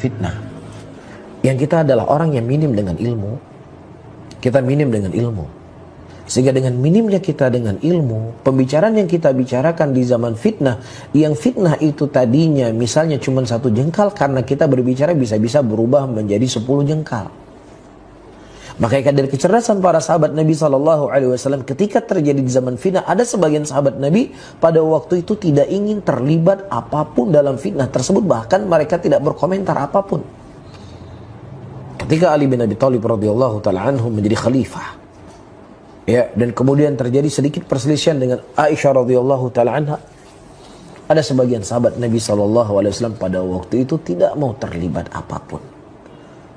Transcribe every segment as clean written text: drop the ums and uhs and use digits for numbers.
fitnah, yang kita adalah orang yang minim dengan ilmu. Kita minim dengan ilmu, sehingga dengan minimnya kita dengan ilmu, pembicaraan yang kita bicarakan di zaman fitnah, yang fitnah itu tadinya misalnya cuma 1 jengkal, karena kita berbicara bisa-bisa berubah menjadi 10 jengkal. Makanya dari kecerdasan para sahabat Nabi SAW, ketika terjadi di zaman fitnah, ada sebagian sahabat Nabi pada waktu itu tidak ingin terlibat apapun dalam fitnah tersebut, bahkan mereka tidak berkomentar apapun. Ketika Ali bin Abi Thalib radhiyallahu taala anhu menjadi khalifah, ya, dan kemudian terjadi sedikit perselisihan dengan Aisyah radhiyallahu taala anha, ada sebagian sahabat Nabi SAW pada waktu itu tidak mau terlibat apapun.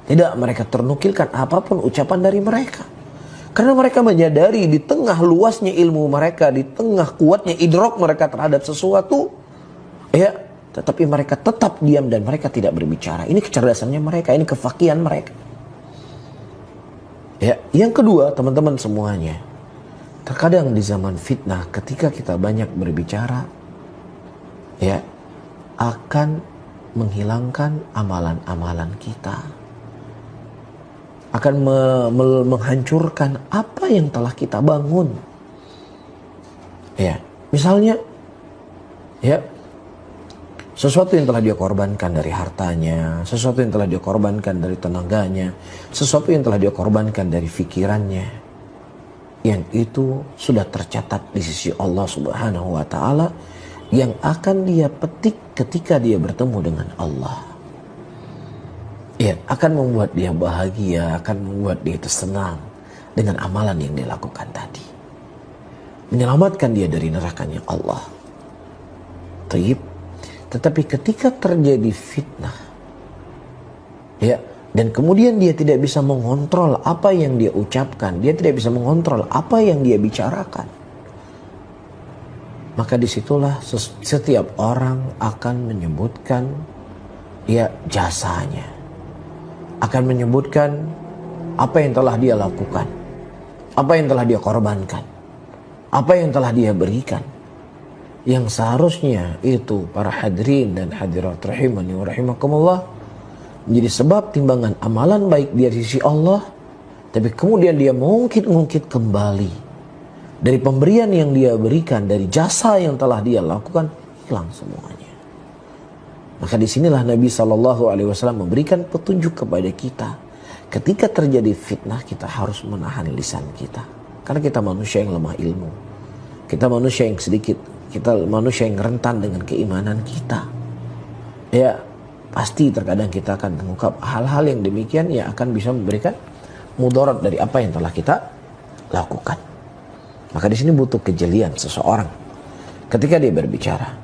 Tidak mereka ternukilkan apapun ucapan dari mereka. Karena mereka menyadari di tengah luasnya ilmu mereka, di tengah kuatnya idrok mereka terhadap sesuatu, ya, tetapi mereka tetap diam dan mereka tidak berbicara. Ini kecerdasannya mereka, ini kefakihan mereka. Ya, yang kedua, teman-teman semuanya, terkadang di zaman fitnah ketika kita banyak berbicara, ya, akan menghilangkan amalan-amalan kita. Akan menghancurkan apa yang telah kita bangun. Ya, misalnya, ya, sesuatu yang telah dia korbankan dari hartanya, sesuatu yang telah dia korbankan dari tenaganya, sesuatu yang telah dia korbankan dari pikirannya, yang itu sudah tercatat di sisi Allah Subhanahu wa Ta'ala, yang akan dia petik ketika dia bertemu dengan Allah. Ya, akan membuat dia bahagia, akan membuat dia tersenang dengan amalan yang dia lakukan tadi, menyelamatkan dia dari nerakanya Allah. Tetapi ketika terjadi fitnah, ya, dan kemudian dia tidak bisa mengontrol apa yang dia ucapkan, dia tidak bisa mengontrol apa yang dia bicarakan, maka disitulah setiap orang akan menyebutkan, ya, jasanya, akan menyebutkan apa yang telah dia lakukan, apa yang telah dia korbankan, apa yang telah dia berikan. Yang seharusnya itu para hadirin dan hadirat rahimani wa rahimakumullah menjadi sebab timbangan amalan baik dari sisi Allah, tapi kemudian dia mengungkit-ungkit kembali dari pemberian yang dia berikan, dari jasa yang telah dia lakukan, hilang semuanya. Maka disinilah Nabi SAW memberikan petunjuk kepada kita. Ketika terjadi fitnah, kita harus menahan lisan kita, karena kita manusia yang lemah ilmu, kita manusia yang sedikit, kita manusia yang rentan dengan keimanan kita. Ya, pasti terkadang kita akan mengungkap hal-hal yang demikian yang akan bisa memberikan mudarat dari apa yang telah kita lakukan. Maka di sini butuh kejelian seseorang ketika dia berbicara.